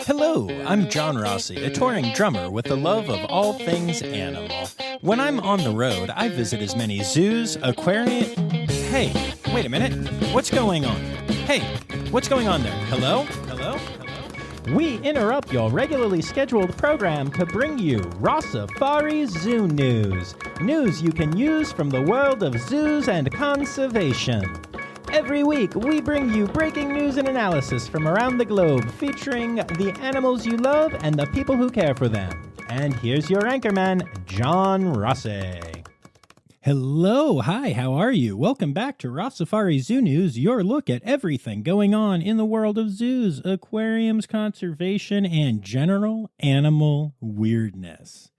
Hello, I'm John Rossi, a touring drummer with a love of all things animal. When I'm on the road, I visit as many zoos, aquariums... Hey, wait a minute. What's going on? Hey, what's going on there? Hello? Hello? Hello? We interrupt your regularly scheduled program to bring you Rossifari Zoo news. News you can use from the world of zoos and conservation. Every week, we bring you breaking news and analysis from around the globe, featuring the animals you love and the people who care for them. And here's your anchorman, John Rossi. Hello, hi, how are you? Welcome back to Rossifari Zoo News, your look at everything going on in the world of zoos, aquariums, conservation, and general animal weirdness.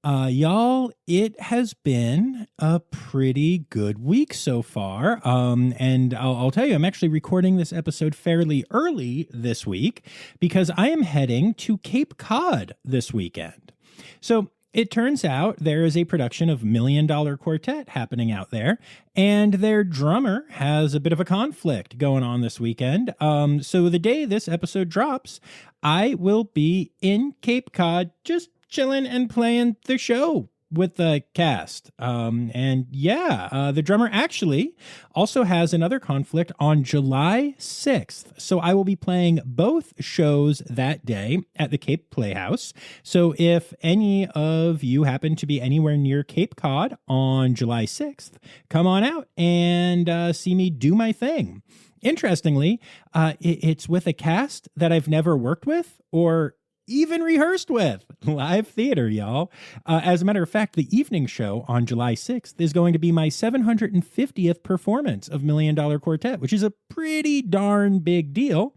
Y'all, it has been a pretty good week so far, and I'll tell you, I'm actually recording this episode fairly early this week because I am heading to Cape Cod this weekend. So it turns out there is a production of $1 Million Quartet happening out there, and their drummer has a bit of a conflict going on this weekend. So the day this episode drops, I will be in Cape Cod just chilling and playing the show with the cast. The drummer actually also has another conflict on July 6th. So I will be playing both shows that day at the Cape Playhouse. So if any of you happen to be anywhere near Cape Cod on July 6th, come on out and see me do my thing. Interestingly, it's with a cast that I've never worked with or even rehearsed with. Live theater, y'all. As a matter of fact, the evening show on July 6th is going to be my 750th performance of $1 Million Quartet, which is a pretty darn big deal.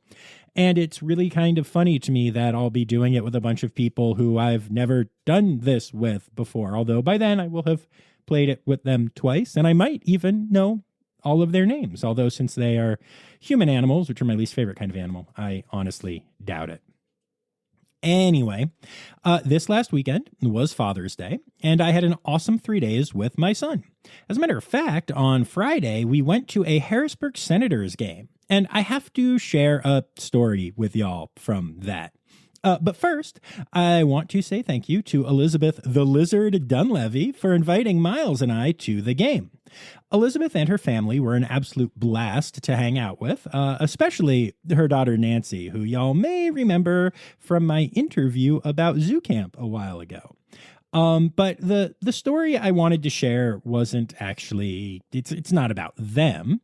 And it's really kind of funny to me that I'll be doing it with a bunch of people who I've never done this with before, although by then I will have played it with them twice, and I might even know all of their names, although since they are human animals, which are my least favorite kind of animal, I honestly doubt it. Anyway, this last weekend was Father's Day, and I had an awesome 3 days with my son. As a matter of fact, on Friday, we went to a Harrisburg Senators game, and I have to share a story with y'all from that. But first, I want to say thank you to Elizabeth the Lizard Dunleavy for inviting Miles and I to the game. Elizabeth and her family were an absolute blast to hang out with, especially her daughter Nancy, who y'all may remember from my interview about Zoo Camp a while ago. But the story I wanted to share wasn't actually, it's not about them.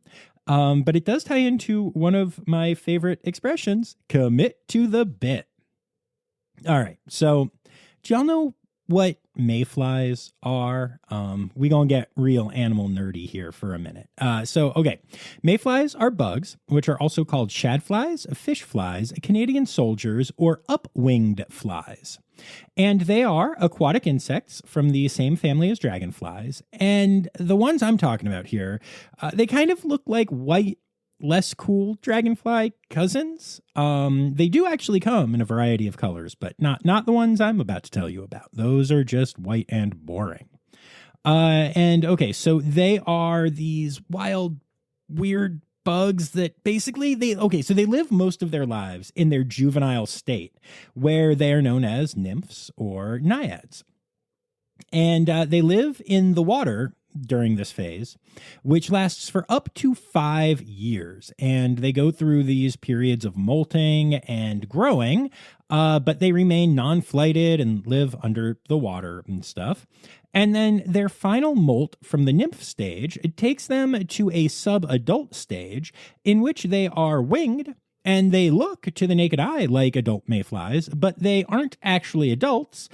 But it does tie into one of my favorite expressions, commit to the bit. All right, so do y'all know what mayflies are? We gonna get real animal nerdy here for a minute. Okay. Mayflies are bugs, which are also called shadflies, fish flies, Canadian soldiers, or upwinged flies. And they are aquatic insects from the same family as dragonflies. And the ones I'm talking about here, they kind of look like white, less cool dragonfly cousins. They do actually come in a variety of colors, but not the ones I'm about to tell you about. Those are just white and boring. So they are these wild, weird bugs that basically they live most of their lives in their juvenile state, where they are known as nymphs or naiads. And they live in the water during this phase, which lasts for up to 5 years. And they go through these periods of molting and growing, but they remain non-flighted and live under the water and stuff. And then their final molt from the nymph stage, it takes them to a sub-adult stage in which they are winged, and they look to the naked eye like adult mayflies, but they aren't actually adults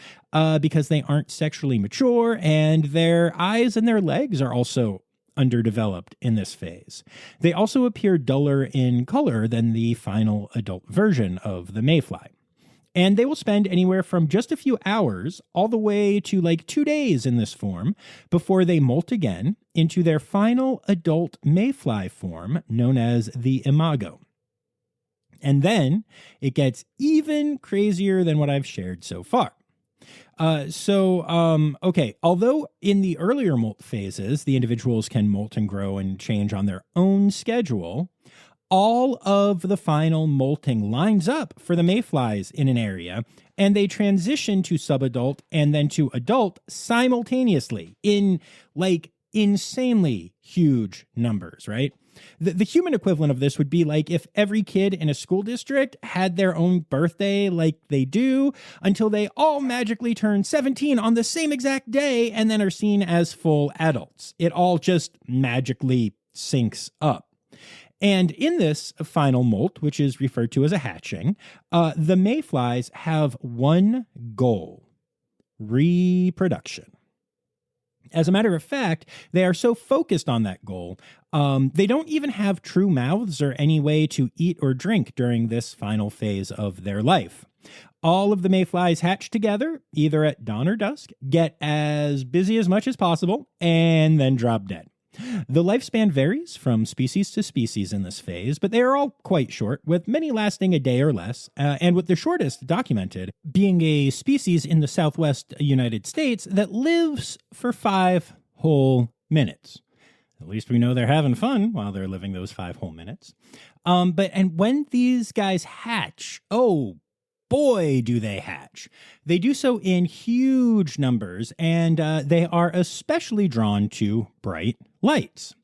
because they aren't sexually mature, and their eyes and their legs are also underdeveloped in this phase. They also appear duller in color than the final adult version of the mayfly. And they will spend anywhere from just a few hours all the way to like 2 days in this form before they molt again into their final adult mayfly form known as the imago. And then it gets even crazier than what I've shared so far. Although in the earlier molt phases, the individuals can molt and grow and change on their own schedule, all of the final molting lines up for the mayflies in an area, and they transition to subadult and then to adult simultaneously in like insanely huge numbers, right? The human equivalent of this would be like if every kid in a school district had their own birthday like they do until they all magically turn 17 on the same exact day and then are seen as full adults. It all just magically syncs up. And in this final molt, which is referred to as a hatching, the mayflies have one goal: reproduction. As a matter of fact, they are so focused on that goal, they don't even have true mouths or any way to eat or drink during this final phase of their life. All of the mayflies hatch together, either at dawn or dusk, get as busy as much as possible, and then drop dead. The lifespan varies from species to species in this phase, but they are all quite short, with many lasting a day or less, and with the shortest documented being a species in the southwest United States that lives for 5 whole minutes. At least we know they're having fun while they're living those 5 whole minutes. And when these guys hatch, oh boy, do they hatch. They do so in huge numbers, and they are especially drawn to bright lights.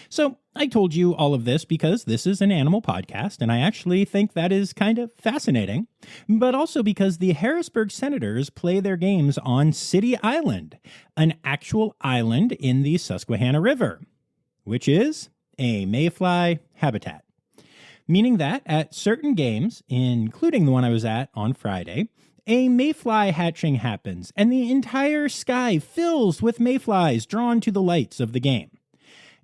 So I told you all of this because this is an animal podcast, and I actually think that is kind of fascinating, but also because the Harrisburg Senators play their games on City Island, an actual island in the Susquehanna River, which is a mayfly habitat. Meaning that at certain games, including the one I was at on Friday, a mayfly hatching happens, and the entire sky fills with mayflies drawn to the lights of the game.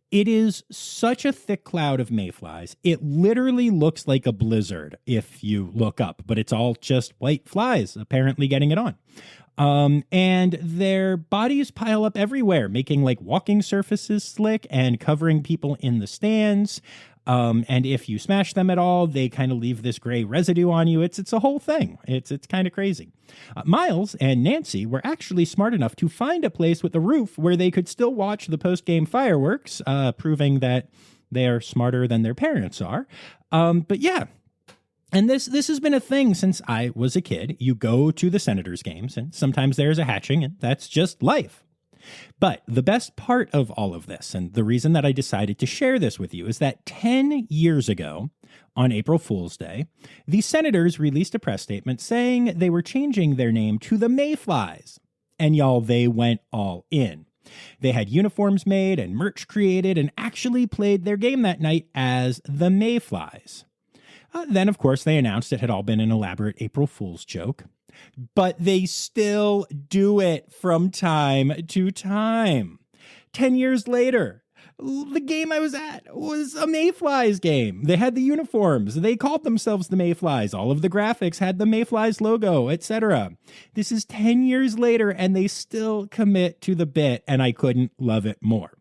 It is such a thick cloud of mayflies, it literally looks like a blizzard if you look up, but it's all just white flies apparently getting it on. And their bodies pile up everywhere, making like walking surfaces slick and covering people in the stands. And if you smash them at all, they kind of leave this gray residue on you. It's a whole thing. It's kind of crazy. Miles and Nancy were actually smart enough to find a place with a roof where they could still watch the post-game fireworks, proving that they are smarter than their parents are. But yeah. And this has been a thing since I was a kid. You go to the Senators games, and sometimes there's a hatching, and that's just life. But the best part of all of this, and the reason that I decided to share this with you, is that 10 years ago, on April Fool's Day, the Senators released a press statement saying they were changing their name to the Mayflies. And y'all, they went all in. They had uniforms made and merch created and actually played their game that night as the Mayflies. Then, of course, they announced it had all been an elaborate April Fool's joke. But they still do it from time to time. 10 years later, the game I was at was a Mayflies game. They had the uniforms. They called themselves the Mayflies. All of the graphics had the Mayflies logo, etc. This is 10 years later, and they still commit to the bit, and I couldn't love it more.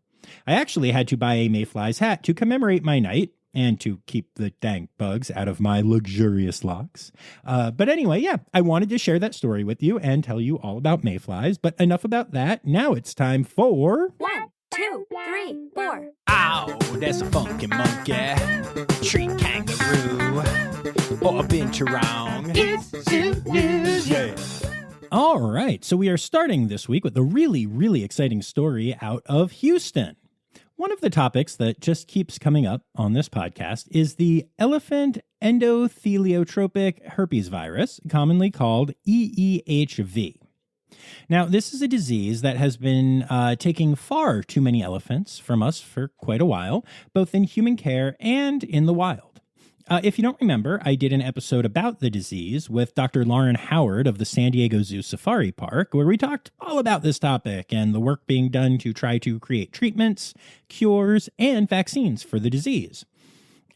I actually had to buy a Mayflies hat to commemorate my night, and to keep the dang bugs out of my luxurious locks. But anyway, yeah, I wanted to share that story with you and tell you all about mayflies, but enough about that. Now it's time for... 1, 2, 3, 4. Ow, that's a funky monkey. Tree kangaroo. Or a binturong. It's Zoo News. Yeah. All right, so we are starting this week with a really, really exciting story out of Houston. One of the topics that just keeps coming up on this podcast is the elephant endotheliotropic herpes virus, commonly called EEHV. Now, this is a disease that has been taking far too many elephants from us for quite a while, both in human care and in the wild. If you don't remember, I did an episode about the disease with Dr. Lauren Howard of the San Diego Zoo Safari Park, where we talked all about this topic and the work being done to try to create treatments, cures, and vaccines for the disease.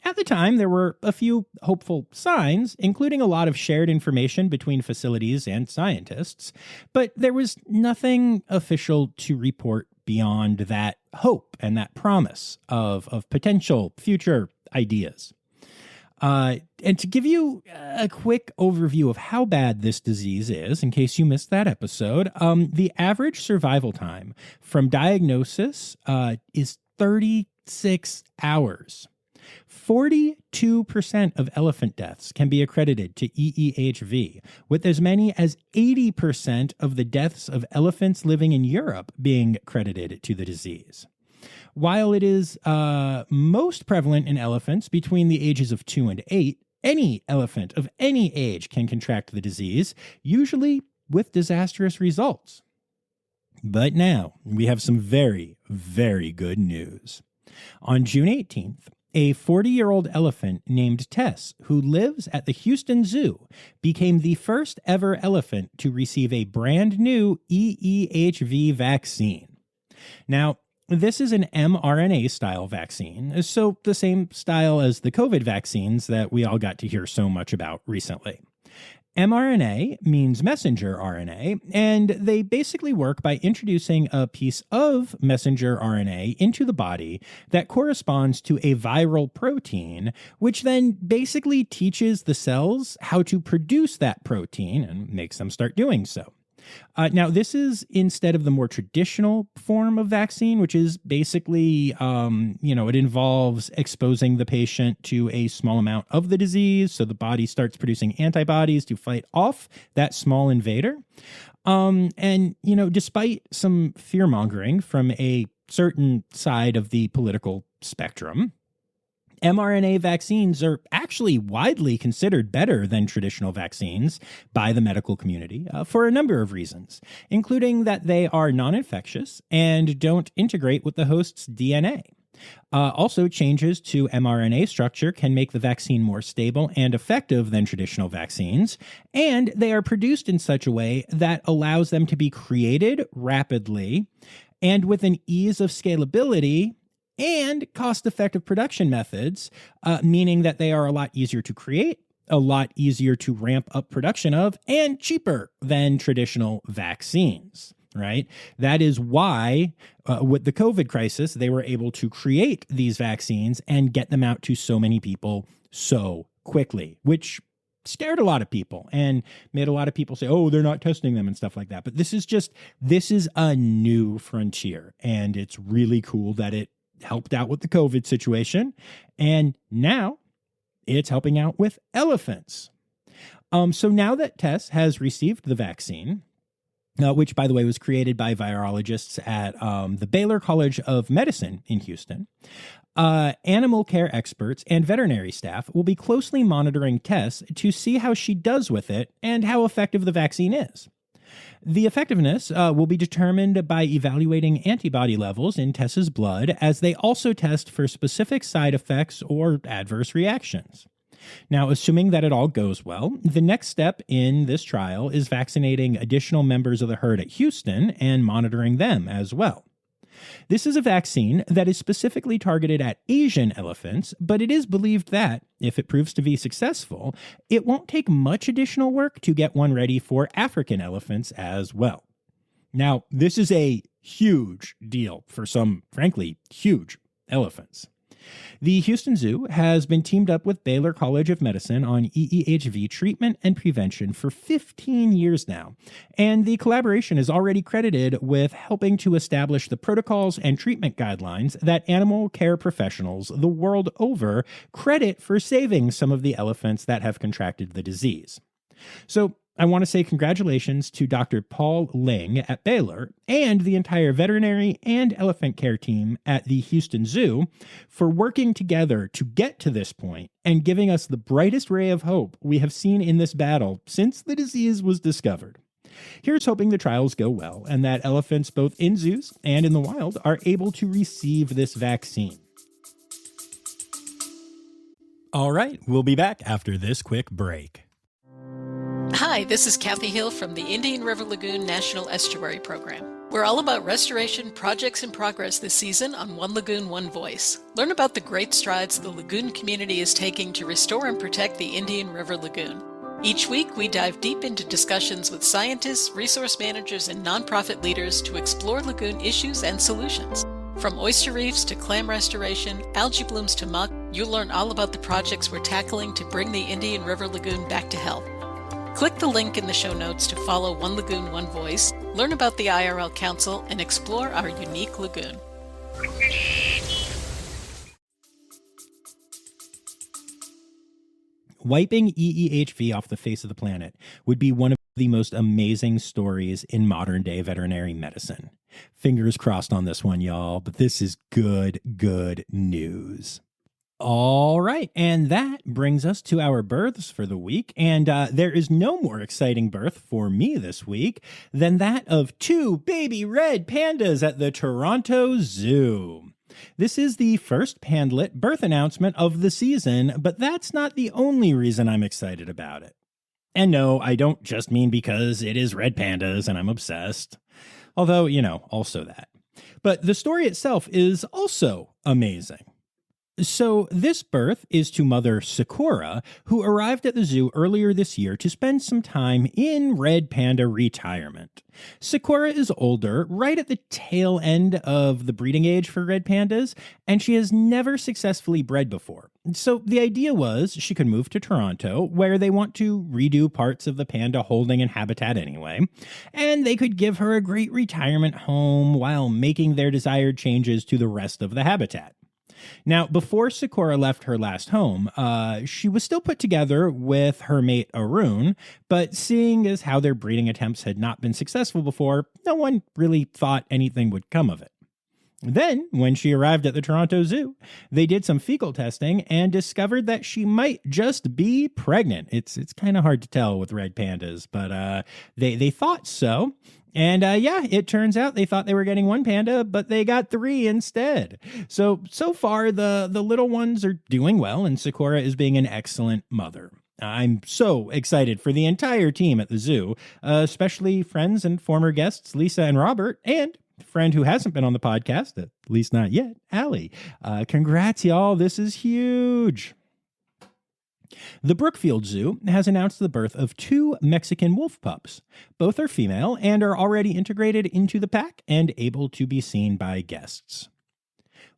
At the time, there were a few hopeful signs, including a lot of shared information between facilities and scientists, but there was nothing official to report beyond that hope and that promise of potential future ideas. And to give you a quick overview of how bad this disease is, in case you missed that episode, the average survival time from diagnosis is 36 hours. 42% of elephant deaths can be accredited to EEHV, with as many as 80% of the deaths of elephants living in Europe being credited to the disease. While it is most prevalent in elephants between the ages of 2 and 8, any elephant of any age can contract the disease, usually with disastrous results. But now we have some very, very good news. On June 18th, a 40-year-old elephant named Tess, who lives at the Houston Zoo, became the first ever elephant to receive a brand new EEHV vaccine. Now, this is an mRNA-style vaccine, so the same style as the COVID vaccines that we all got to hear so much about recently. mRNA means messenger RNA, and they basically work by introducing a piece of messenger RNA into the body that corresponds to a viral protein, which then basically teaches the cells how to produce that protein and makes them start doing so. Now, this is instead of the more traditional form of vaccine, which is basically, it involves exposing the patient to a small amount of the disease. So the body starts producing antibodies to fight off that small invader. Despite some fear mongering from a certain side of the political spectrum, mRNA vaccines are actually widely considered better than traditional vaccines by the medical community for a number of reasons, including that they are non-infectious and don't integrate with the host's DNA. Also, changes to mRNA structure can make the vaccine more stable and effective than traditional vaccines, and they are produced in such a way that allows them to be created rapidly and with an ease of scalability and cost-effective production methods, meaning that they are a lot easier to create, a lot easier to ramp up production of, and cheaper than traditional vaccines, right? That is why, with the COVID crisis, they were able to create these vaccines and get them out to so many people so quickly, which scared a lot of people and made a lot of people say, oh, they're not testing them and stuff like that. But this is a new frontier, and it's really cool that it helped out with the COVID situation, and now it's helping out with elephants. So now that Tess has received the vaccine, which, by the way, was created by virologists at the Baylor College of Medicine in Houston, animal care experts and veterinary staff will be closely monitoring Tess to see how she does with it and how effective the vaccine is. The effectiveness will be determined by evaluating antibody levels in Tess's blood, as they also test for specific side effects or adverse reactions. Now, assuming that it all goes well, the next step in this trial is vaccinating additional members of the herd at Houston and monitoring them as well. This is a vaccine that is specifically targeted at Asian elephants, but it is believed that, if it proves to be successful, it won't take much additional work to get one ready for African elephants as well. Now, this is a huge deal for some, frankly, huge elephants. The Houston Zoo has been teamed up with Baylor College of Medicine on EEHV treatment and prevention for 15 years now, and the collaboration is already credited with helping to establish the protocols and treatment guidelines that animal care professionals the world over credit for saving some of the elephants that have contracted the disease. So, I want to say congratulations to Dr. Paul Ling at Baylor and the entire veterinary and elephant care team at the Houston Zoo for working together to get to this point and giving us the brightest ray of hope we have seen in this battle since the disease was discovered. Here's hoping the trials go well and that elephants both in zoos and in the wild are able to receive this vaccine. All right, we'll be back after this quick break. Hi, this is Kathy Hill from the Indian River Lagoon National Estuary Program. We're all about restoration projects in progress this season on One Lagoon, One Voice. Learn about the great strides the lagoon community is taking to restore and protect the Indian River Lagoon. Each week, we dive deep into discussions with scientists, resource managers, and nonprofit leaders to explore lagoon issues and solutions. From oyster reefs to clam restoration, algae blooms to muck, you'll learn all about the projects we're tackling to bring the Indian River Lagoon back to health. Click the link in the show notes to follow One Lagoon, One Voice, learn about the IRL Council, and explore our unique lagoon. Wiping EEHV off the face of the planet would be one of the most amazing stories in modern day veterinary medicine. Fingers crossed on this one, y'all, but this is good news. All right, and that brings us to our births for the week, and there is no more exciting birth for me this week than that of 2 baby red pandas at the Toronto Zoo. This is the first Pandlet birth announcement of the season, but that's not the only reason I'm excited about it. And no, I don't just mean because it is red pandas and I'm obsessed. Although, also that. But the story itself is also amazing. So this birth is to mother Sakura, who arrived at the zoo earlier this year to spend some time in red panda retirement. Sakura is older, right at the tail end of the breeding age for red pandas, and she has never successfully bred before. So the idea was she could move to Toronto, where they want to redo parts of the panda holding and habitat anyway, and they could give her a great retirement home while making their desired changes to the rest of the habitat. Now, before Sakura left her last home, she was still put together with her mate Arun, but seeing as how their breeding attempts had not been successful before, no one really thought anything would come of it. Then, when she arrived at the Toronto Zoo, they did some fecal testing and discovered that she might just be pregnant. It's kind of hard to tell with red pandas, but they thought so. And it turns out they thought they were getting 1 panda, but they got 3 instead. So far, the little ones are doing well, and Sakura is being an excellent mother. I'm so excited for the entire team at the zoo, especially friends and former guests Lisa and Robert, and a friend who hasn't been on the podcast, at least not yet, Allie. Congrats, y'all. This is huge. The Brookfield Zoo has announced the birth of 2 Mexican wolf pups. Both are female and are already integrated into the pack and able to be seen by guests.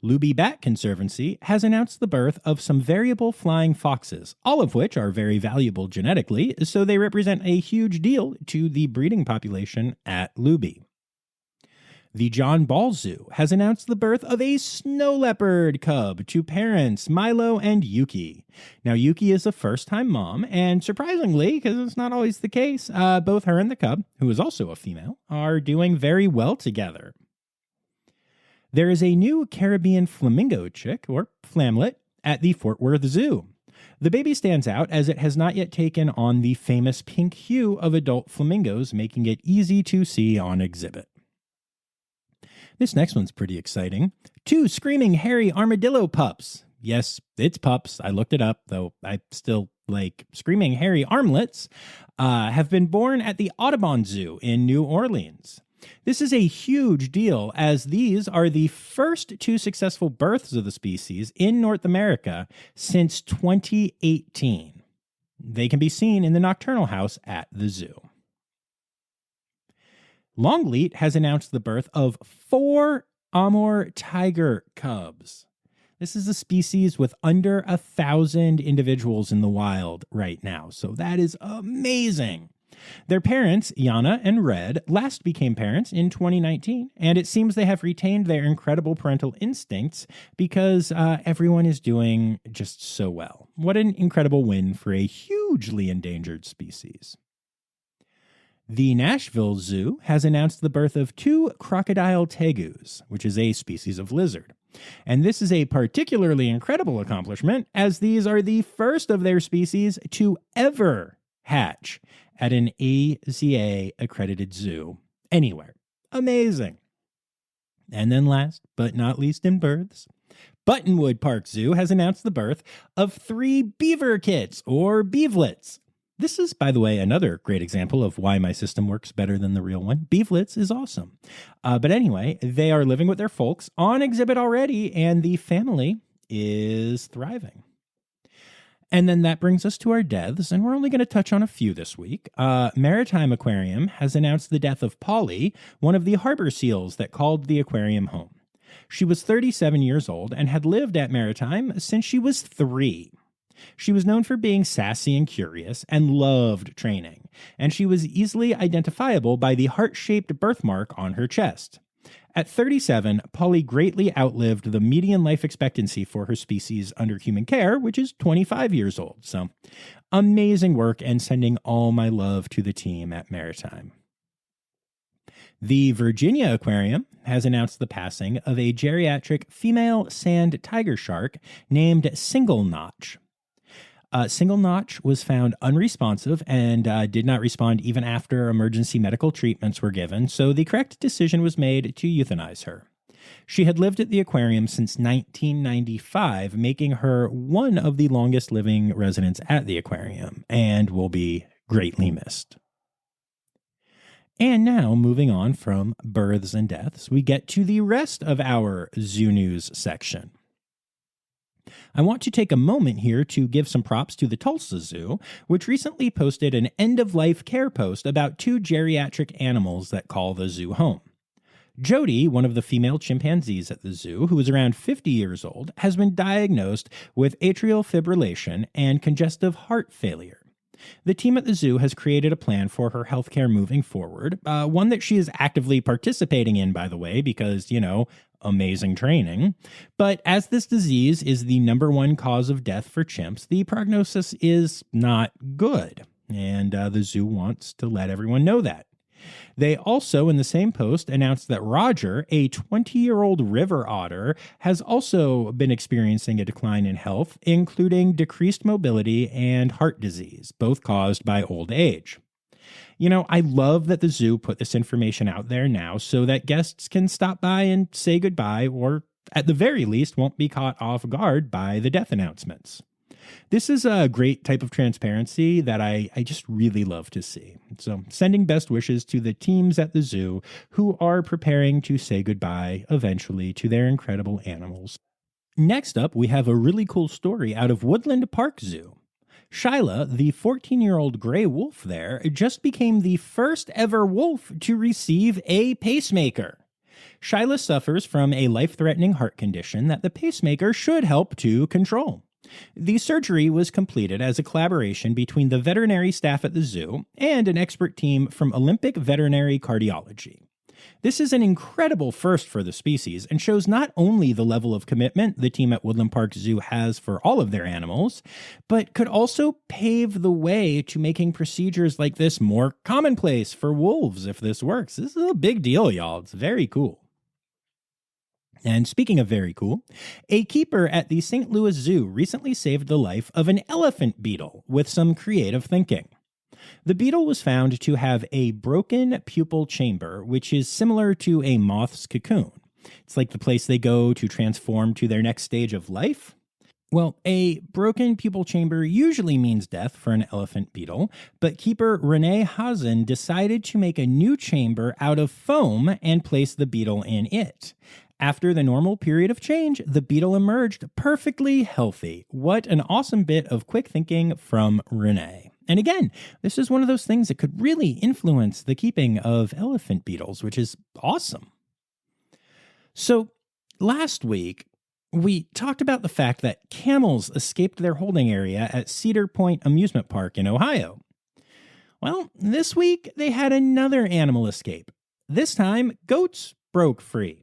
Luby Bat Conservancy has announced the birth of some variable flying foxes, all of which are very valuable genetically, so they represent a huge deal to the breeding population at Luby. The John Ball Zoo has announced the birth of a snow leopard cub to parents Milo and Yuki. Now, Yuki is a first-time mom, and surprisingly, because it's not always the case, both her and the cub, who is also a female, are doing very well together. There is a new Caribbean flamingo chick, or flamlet, at the Fort Worth Zoo. The baby stands out as it has not yet taken on the famous pink hue of adult flamingos, making it easy to see on exhibit. This next one's pretty exciting. 2 screaming hairy armadillo pups. Yes, it's pups. I looked it up, though I still like screaming hairy armlets, have been born at the Audubon Zoo in New Orleans. This is a huge deal, as these are the first 2 successful births of the species in North America since 2018. They can be seen in the nocturnal house at the zoo. Longleat has announced the birth of 4 Amur tiger cubs. This is a species with under 1,000 individuals in the wild right now, so that is amazing. Their parents, Yana and Red, last became parents in 2019, and it seems they have retained their incredible parental instincts because everyone is doing just so well. What an incredible win for a hugely endangered species. The Nashville Zoo has announced the birth of 2 crocodile tegus, which is a species of lizard. And this is a particularly incredible accomplishment, as these are the first of their species to ever hatch at an AZA-accredited zoo anywhere. Amazing. And then last but not least in births, Buttonwood Park Zoo has announced the birth of 3 beaver kits, or beavlets. This is, by the way, another great example of why my system works better than the real one. Beavlets is awesome. But anyway, they are living with their folks on exhibit already, and the family is thriving. And then that brings us to our deaths, and we're only going to touch on a few this week. Maritime Aquarium has announced the death of Polly, one of the harbor seals that called the aquarium home. She was 37 years old and had lived at Maritime since she was 3. She was known for being sassy and curious and loved training, and she was easily identifiable by the heart-shaped birthmark on her chest. At 37, Polly greatly outlived the median life expectancy for her species under human care, which is 25 years old. So, amazing work, and sending all my love to the team at Maritime. The Virginia Aquarium has announced the passing of a geriatric female sand tiger shark named Single Notch. Single Notch was found unresponsive and did not respond even after emergency medical treatments were given, so the correct decision was made to euthanize her. She had lived at the aquarium since 1995, making her one of the longest living residents at the aquarium, and will be greatly missed. And now, moving on from births and deaths, we get to the rest of our Zoo News section. I want to take a moment here to give some props to the Tulsa Zoo, which recently posted an end-of-life care post about 2 geriatric animals that call the zoo home. Jody, one of the female chimpanzees at the zoo, who is around 50 years old, has been diagnosed with atrial fibrillation and congestive heart failure. The team at the zoo has created a plan for her healthcare moving forward, one that she is actively participating in, by the way, because, amazing training. But as this disease is the #1 cause of death for chimps, the prognosis is not good, and the zoo wants to let everyone know that. They also, in the same post, announced that Roger, a 20-year-old river otter, has also been experiencing a decline in health, including decreased mobility and heart disease, both caused by old age. I love that the zoo put this information out there now so that guests can stop by and say goodbye, or at the very least won't be caught off guard by the death announcements. This is a great type of transparency that I just really love to see. So, sending best wishes to the teams at the zoo who are preparing to say goodbye eventually to their incredible animals. Next up, we have a really cool story out of Woodland Park Zoo. Shyla, the 14-year-old gray wolf there, just became the first ever wolf to receive a pacemaker. Shyla suffers from a life-threatening heart condition that the pacemaker should help to control. The surgery was completed as a collaboration between the veterinary staff at the zoo and an expert team from Olympic Veterinary Cardiology. This is an incredible first for the species and shows not only the level of commitment the team at Woodland Park Zoo has for all of their animals, but could also pave the way to making procedures like this more commonplace for wolves if this works. This is a big deal, y'all. It's very cool. And speaking of very cool, a keeper at the St. Louis Zoo recently saved the life of an elephant beetle with some creative thinking. The beetle was found to have a broken pupal chamber, which is similar to a moth's cocoon. It's like the place they go to transform to their next stage of life. Well, a broken pupal chamber usually means death for an elephant beetle, but keeper Renee Hazen decided to make a new chamber out of foam and place the beetle in it. After the normal period of change, the beetle emerged perfectly healthy. What an awesome bit of quick thinking from Renee. And again, this is one of those things that could really influence the keeping of elephant beetles, which is awesome. So last week, we talked about the fact that camels escaped their holding area at Cedar Point Amusement Park in Ohio. Well, this week they had another animal escape. This time, goats broke free.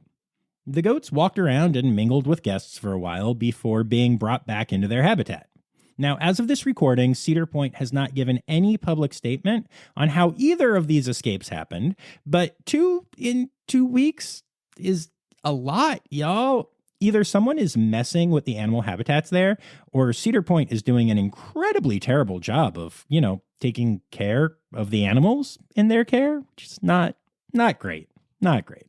The goats walked around and mingled with guests for a while before being brought back into their habitat. Now, as of this recording, Cedar Point has not given any public statement on how either of these escapes happened, but 2 in 2 weeks is a lot, y'all. Either someone is messing with the animal habitats there, or Cedar Point is doing an incredibly terrible job of, taking care of the animals in their care, which is not great. Not great.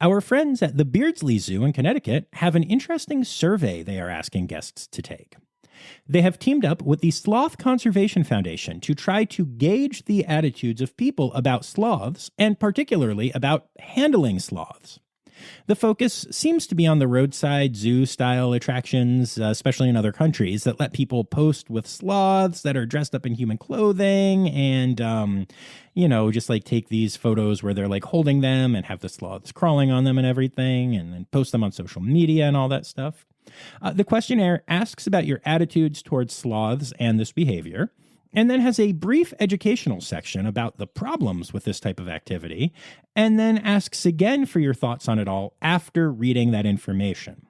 Our friends at the Beardsley Zoo in Connecticut have an interesting survey they are asking guests to take. They have teamed up with the Sloth Conservation Foundation to try to gauge the attitudes of people about sloths, and particularly about handling sloths. The focus seems to be on the roadside zoo-style attractions, especially in other countries, that let people post with sloths that are dressed up in human clothing and, just like take these photos where they're like holding them and have the sloths crawling on them and everything, and then post them on social media and all that stuff. The questionnaire asks about your attitudes towards sloths and this behavior. and then has a brief educational section about the problems with this type of activity, and then asks again for your thoughts on it all after reading that information.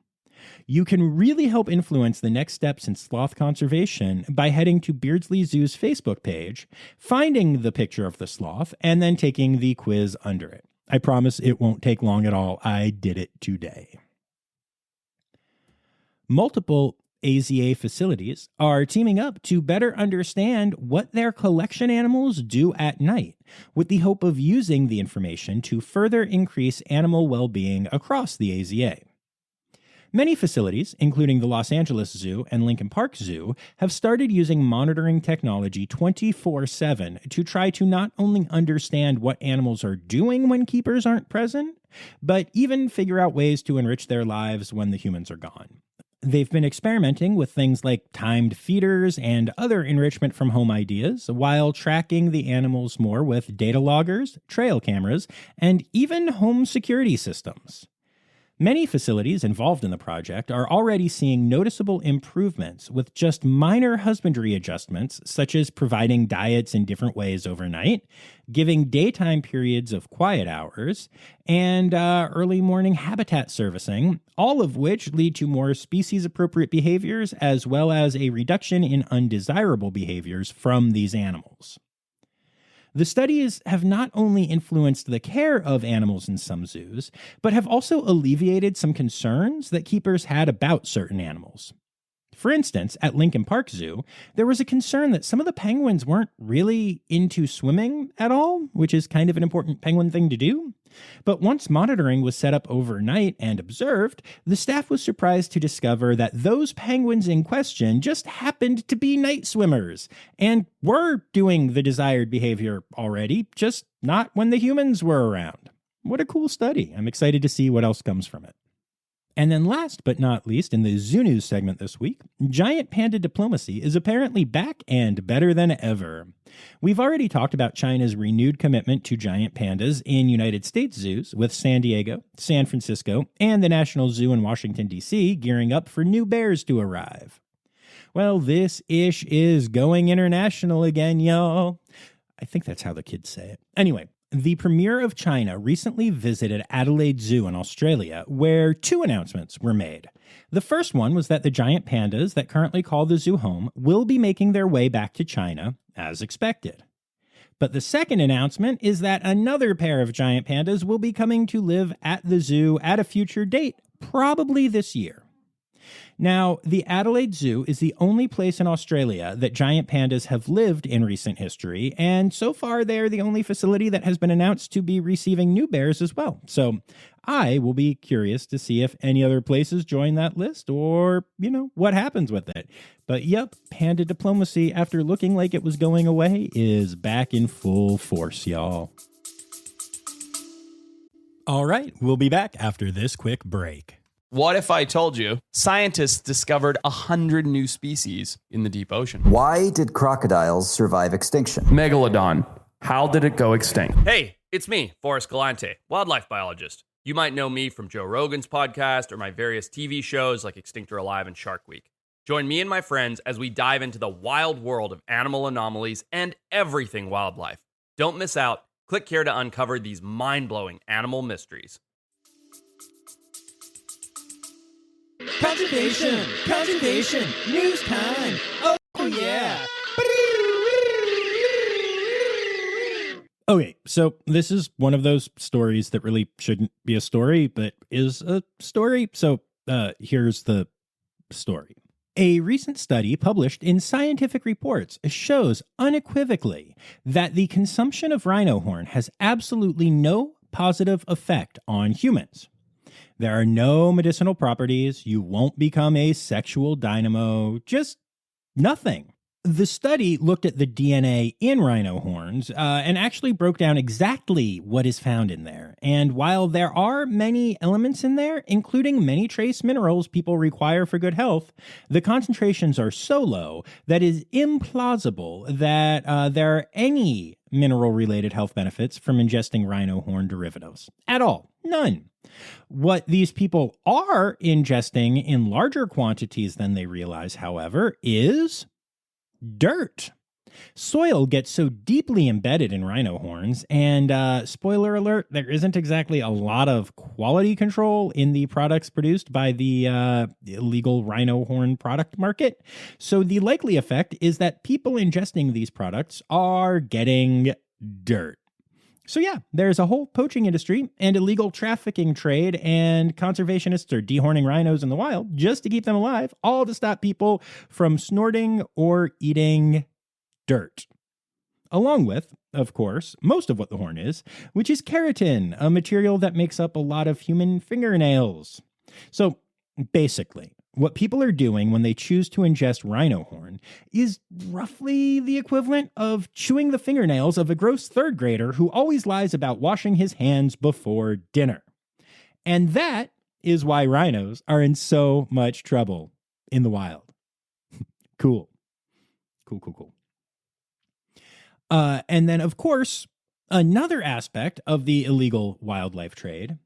You can really help influence the next steps in sloth conservation by heading to Beardsley Zoo's Facebook page, finding the picture of the sloth, and then taking the quiz under it. I promise it won't take long at all. I did it today. Multiple AZA facilities are teaming up to better understand what their collection animals do at night, with the hope of using the information to further increase animal well-being across the AZA. Many facilities, including the Los Angeles Zoo and Lincoln Park Zoo, have started using monitoring technology 24/7 to try to not only understand what animals are doing when keepers aren't present, but even figure out ways to enrich their lives when the humans are gone. They've been experimenting with things like timed feeders and other enrichment from home ideas, while tracking the animals more with data loggers, trail cameras, and even home security systems. Many facilities involved in the project are already seeing noticeable improvements with just minor husbandry adjustments, such as providing diets in different ways overnight, giving daytime periods of quiet hours, and early morning habitat servicing, all of which lead to more species-appropriate behaviors as well as a reduction in undesirable behaviors from these animals. The studies have not only influenced the care of animals in some zoos, but have also alleviated some concerns that keepers had about certain animals. For instance, at Lincoln Park Zoo, there was a concern that some of the penguins weren't really into swimming at all, which is kind of an important penguin thing to do. But once monitoring was set up overnight and observed, the staff was surprised to discover that those penguins in question just happened to be night swimmers and were doing the desired behavior already, just not when the humans were around. What a cool study. I'm excited to see what else comes from it. And then last but not least, in the Zoo News segment this week, giant panda diplomacy is apparently back and better than ever. We've already talked about China's renewed commitment to giant pandas in United States zoos, with San Diego, San Francisco, and the National Zoo in Washington, D.C. gearing up for new bears to arrive. Well, this ish is going international again, y'all. I think that's how the kids say it. Anyway. The Premier of China recently visited Adelaide Zoo in Australia, where two announcements were made. The first one was that the giant pandas that currently call the zoo home will be making their way back to China, as expected. But the second announcement is that another pair of giant pandas will be coming to live at the zoo at a future date, probably this year. Now, the Adelaide Zoo is the only place in Australia that giant pandas have lived in recent history, and so far they are the only facility that has been announced to be receiving new bears as well. So I will be curious to see if any other places join that list or, what happens with it. But yep, panda diplomacy, after looking like it was going away, is back in full force, y'all. All right, we'll be back after this quick break. What if I told you scientists discovered 100 new species in the deep ocean? Why did crocodiles survive extinction? Megalodon. How did it go extinct? Hey, it's me, Forrest Galante, wildlife biologist. You might know me from Joe Rogan's podcast or my various TV shows like Extinct or Alive and Shark Week. Join me and my friends as we dive into the wild world of animal anomalies and everything wildlife. Don't miss out. Click here to uncover these mind-blowing animal mysteries. Conservation, news time. Oh yeah. Okay, so this is one of those stories that really shouldn't be a story, but is a story. So here's the story. A recent study published in Scientific Reports shows unequivocally that the consumption of rhino horn has absolutely no positive effect on humans. There are no medicinal properties. You won't become a sexual dynamo. Just nothing. The study looked at the DNA in rhino horns and actually broke down exactly what is found in there. And while there are many elements in there, including many trace minerals people require for good health, the concentrations are so low that it is implausible that there are any mineral-related health benefits from ingesting rhino horn derivatives. At all. None. What these people are ingesting in larger quantities than they realize, however, is dirt. Soil gets so deeply embedded in rhino horns, and spoiler alert, there isn't exactly a lot of quality control in the products produced by the illegal rhino horn product market. So the likely effect is that people ingesting these products are getting dirt. So yeah, there's a whole poaching industry and illegal trafficking trade, and conservationists are dehorning rhinos in the wild just to keep them alive, all to stop people from snorting or eating dirt. Along with, of course, most of what the horn is, which is keratin, a material that makes up a lot of human fingernails. So basically, what people are doing when they choose to ingest rhino horn is roughly the equivalent of chewing the fingernails of a gross third grader who always lies about washing his hands before dinner. And that is why rhinos are in so much trouble in the wild. Cool. And then, of course, another aspect of the illegal wildlife trade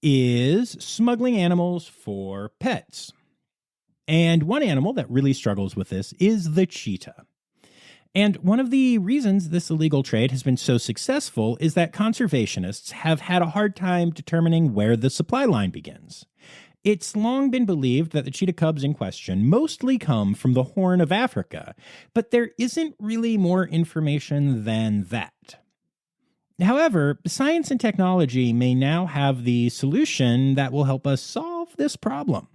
is smuggling animals for pets. And one animal that really struggles with this is the cheetah. And one of the reasons this illegal trade has been so successful is that conservationists have had a hard time determining where the supply line begins. It's long been believed that the cheetah cubs in question mostly come from the Horn of Africa, but there isn't really more information than that. However, science and technology may now have the solution that will help us solve this problem.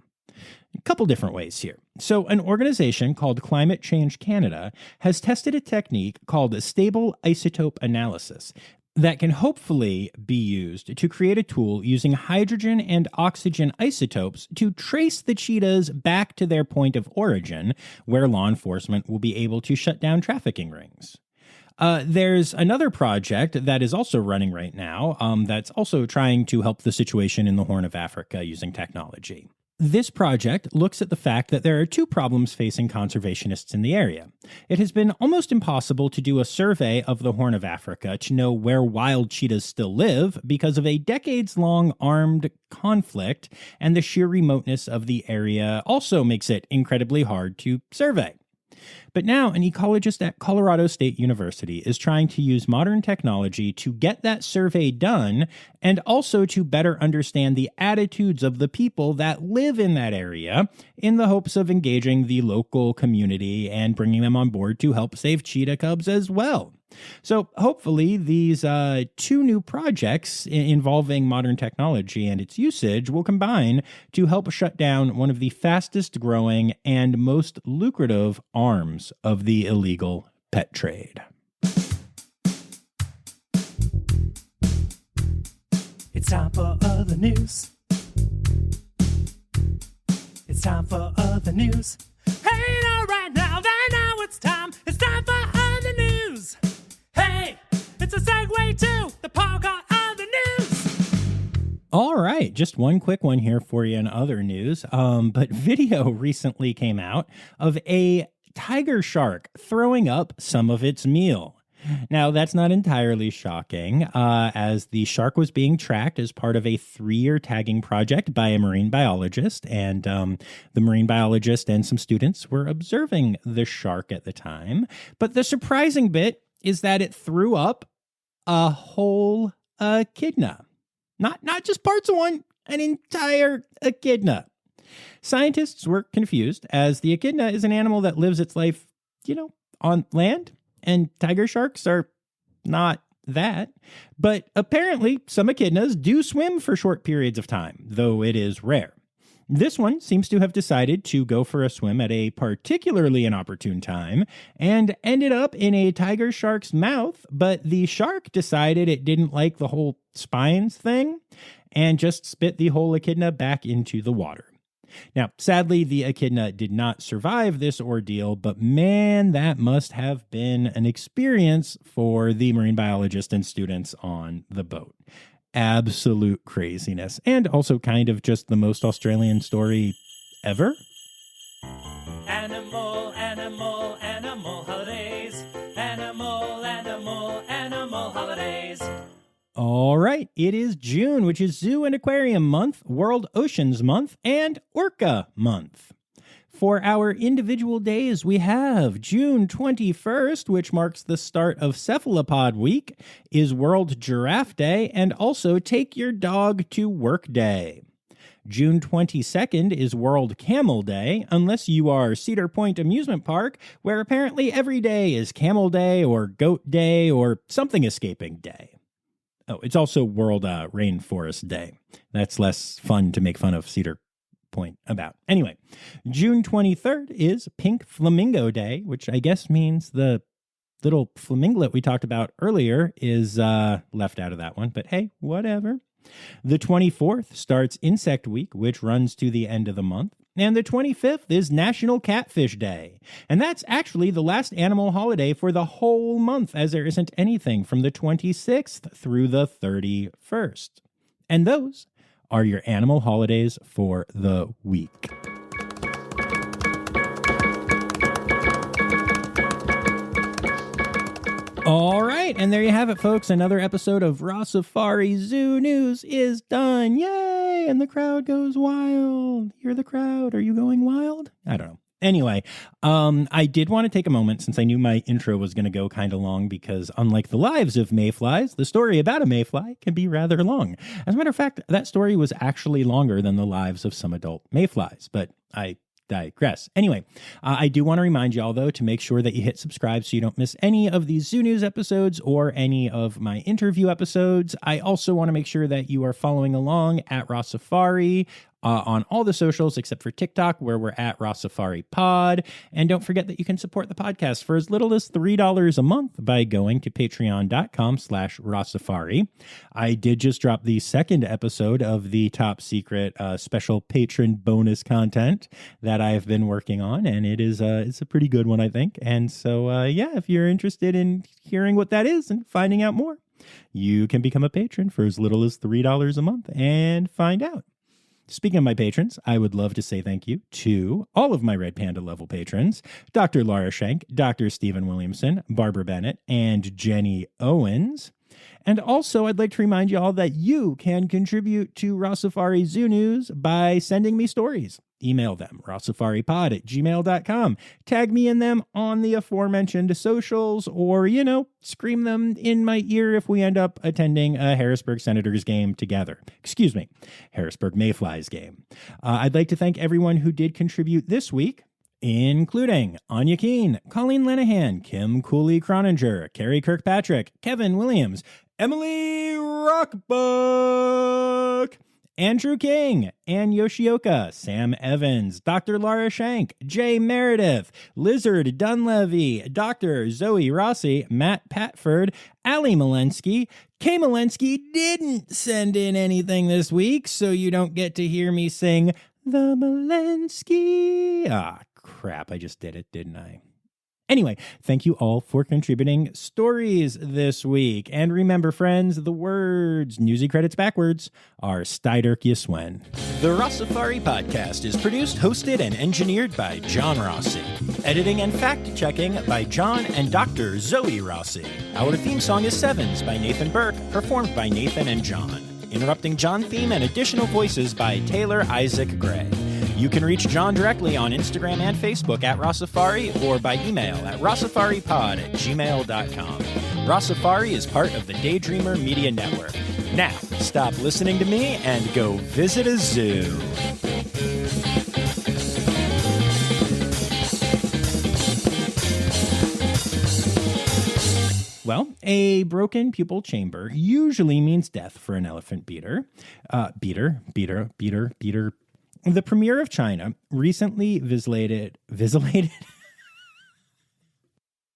A couple different ways here. So an organization called Climate Change Canada has tested a technique called stable isotope analysis that can hopefully be used to create a tool using hydrogen and oxygen isotopes to trace the cheetahs back to their point of origin, where law enforcement will be able to shut down trafficking rings. There's another project that is also running right now that's also trying to help the situation in the Horn of Africa using technology. This project looks at the fact that there are two problems facing conservationists in the area. It has been almost impossible to do a survey of the Horn of Africa to know where wild cheetahs still live because of a decades-long armed conflict, and the sheer remoteness of the area also makes it incredibly hard to survey. But now an ecologist at Colorado State University is trying to use modern technology to get that survey done and also to better understand the attitudes of the people that live in that area in the hopes of engaging the local community and bringing them on board to help save cheetah cubs as well. So hopefully these two new projects involving modern technology and its usage will combine to help shut down one of the fastest growing and most lucrative arms of the illegal pet trade. It's time for other news. It's time for other news. Hey, now, right now, it's time. It's time for other news. Hey, it's a segue to the part called other news. All right, just one quick one here for you in other news. But video recently came out of a tiger shark throwing up some of its meal. Now, that's not entirely shocking, as the shark was being tracked as part of a 3-year tagging project by a marine biologist, and the marine biologist and some students were observing the shark at the time. But the surprising bit is that it threw up a whole echidna. Not just parts of one, an entire echidna. Scientists were confused, as the echidna is an animal that lives its life, on land. And tiger sharks are not that. But apparently, some echidnas do swim for short periods of time, though it is rare. This one seems to have decided to go for a swim at a particularly inopportune time and ended up in a tiger shark's mouth, but the shark decided it didn't like the whole spines thing and just spit the whole echidna back into the water. Now, sadly, the echidna did not survive this ordeal, but man, that must have been an experience for the marine biologist and students on the boat. Absolute craziness. And also kind of just the most Australian story ever. Animal, animal, animal holidays. Animal, animal, animal holidays. All right, it is June, which is Zoo and Aquarium Month, World Oceans Month, and Orca Month. For our individual days, we have June 21st, which marks the start of Cephalopod Week, is World Giraffe Day, and also Take Your Dog to Work Day. June 22nd is World Camel Day, unless you are Cedar Point Amusement Park, where apparently every day is Camel Day or Goat Day or something escaping day. Oh, it's also World Rainforest Day. That's less fun to make fun of Cedar Point about. Anyway, June 23rd is Pink Flamingo Day, which I guess means the little flaminglet we talked about earlier is left out of that one, but hey, whatever. The 24th starts Insect Week, which runs to the end of the month. And the 25th is National Catfish Day. And that's actually the last animal holiday for the whole month, as there isn't anything from the 26th through the 31st. And those are your animal holidays for the week. All right, and there you have it, folks. Another episode of Rossifari Zoo News is done. Yay! And the crowd goes wild. You're the crowd. Are you going wild? I don't know. Anyway, I did want to take a moment, since I knew my intro was going to go kind of long, because unlike the lives of mayflies, the story about a mayfly can be rather long. As a matter of fact, that story was actually longer than the lives of some adult mayflies, but I digress. Anyway, I do want to remind y'all, though, to make sure that you hit subscribe so you don't miss any of these Zoo News episodes or any of my interview episodes. I also want to make sure that you are following along at Rossifari on all the socials except for TikTok, where we're at Rossifari Pod. And don't forget that you can support the podcast for as little as $3 a month by going to patreon.com/Rossifari. I did just drop the second episode of the top secret special patron bonus content that I've been working on, and it's a pretty good one, I think. And so, yeah, if you're interested in hearing what that is and finding out more, you can become a patron for as little as $3 a month and find out. Speaking of my patrons, I would love to say thank you to all of my Red Panda level patrons, Dr. Laura Schenk, Dr. Stephen Williamson, Barbara Bennett, and Jenny Owens. And also, I'd like to remind you all that you can contribute to Rossifari Zoo News by sending me stories. Email them, rossifaripod@gmail.com. Tag me in them on the aforementioned socials, or, scream them in my ear if we end up attending a Harrisburg Senators game together. Excuse me, Harrisburg Mayflies game. I'd like to thank everyone who did contribute this week, including Anya Keene, Colleen Lenahan, Kim Cooley-Croninger, Carrie Kirkpatrick, Kevin Williams, Emily Rockbuck, Andrew King, Ann Yoshioka, Sam Evans, Dr. Laura Schenk, Jay Meredith, Lizard Dunlevy, Dr. Zoe Rossi, Matt Patford, Ali Malensky. Kay Malensky didn't send in anything this week, so you don't get to hear me sing The Malensky. Ah, crap, I just did it, didn't I? Anyway, thank you all for contributing stories this week. And remember, friends, the words, newsy credits backwards, are Steiderkiaswen. The Rossifari podcast is produced, hosted, and engineered by John Rossi. Editing and fact-checking by John and Dr. Zoe Rossi. Our theme song is Sevens by Nathan Burke, performed by Nathan and John. Interrupting John theme and additional voices by Taylor Isaac Gray. You can reach John directly on Instagram and Facebook at Rossifari, or by email at rossifaripod@gmail.com. Rossifari is part of the Daydreamer Media Network. Now, stop listening to me and go visit a zoo. Well, a broken pupal chamber usually means death for an elephant beater. The premier of China recently visited